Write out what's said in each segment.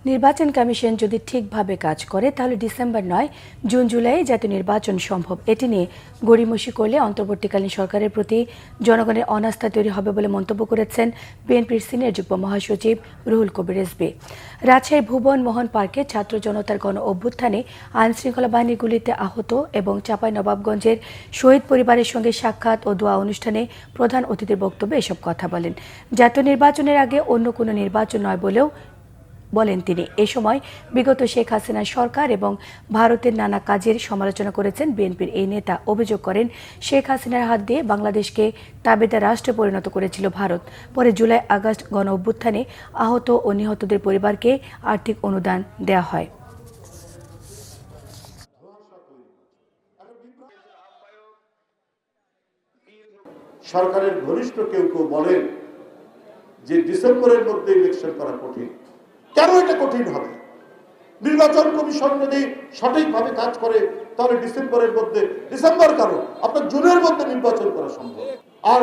নির্বাচন কমিশন যদি ঠিকভাবে কাজ করে তাহলে ডিসেম্বর নয় জুন জুলাই জাতীয় নির্বাচন সম্ভব। এটি নিয়ে গড়িমসি করলে অন্তর্বর্তীকালীন সরকারের প্রতি জনগণের অনাস্থা তৈরি হবে বলে মন্তব্য করেছেন বিএনপির সিনিয়র যুগ্ম মহাসচিব রুহুল কবির রিজভী। রাজশাহীর ভুবন মোহন পার্কে ছাত্র জনতার গণ অভ্যুত্থানে আইনশৃঙ্খলা বাহিনীর গুলিতে আহত এবং চাঁপাইনবাবগঞ্জের শহীদ পরিবারের সঙ্গে সাক্ষাৎ ও দোয়া অনুষ্ঠানে প্রধান অতিথির বক্তব্যে এসব কথা বলেন। জাতীয় নির্বাচনের আগে অন্য কোনো নির্বাচন নয় বলেও বলেন তিনি। এ সময় বিগত শেখ হাসিনার সরকার এবং ভারতের নানা কাজের সমালোচনা করেছেন বিএনপির এই নেতা। অভিযোগ করেন, শেখ হাসিনার হাত দিয়ে বাংলাদেশকে তাবেদার রাষ্ট্রে পরিণত করেছিল ভারত। পরে জুলাই আগস্ট গণ অভ্যুত্থানে আহত ও নিহতদের পরিবারকে আর্থিক অনুদান দেওয়া হয়। সরকারের ঘনিষ্ঠ কেউ কেউ বলেন যে ডিসেম্বরের মধ্যে ইলেকশন করা কঠিন। কেন এটা কঠিন হবে? নির্বাচন কমিশন যদি সঠিকভাবে কাজ করে তাহলে ডিসেম্বরের মধ্যে, ডিসেম্বর কেন, আপনার জুনের মধ্যে নির্বাচন করা সম্ভব। আর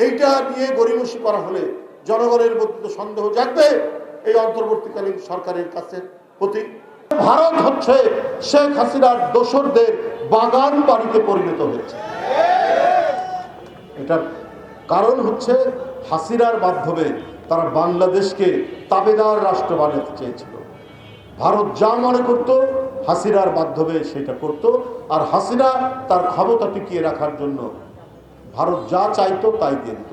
এইটা নিয়ে গড়িমসি করা হলে জনগণের মধ্যে তো সন্দেহ জাগবে এই অন্তর্বর্তীকালীন সরকারের কাছে প্রতি। ভারত হচ্ছে শেখ হাসিনার দোসরদের বাগান বাড়িতে পরিণত হয়েছে। এটার কারণ হচ্ছে হাসিনার মাধ্যমে তারা বাংলাদেশকে তাবেদার রাষ্ট্র বানাতে চেয়েছিল। ভারত যা মনে করত হাসিনার মাধ্যমে সেটা করত, আর হাসিনা তার ক্ষমতা টিকিয়ে রাখার জন্য ভারত যা চাইতো তাই দিয়ে দিত।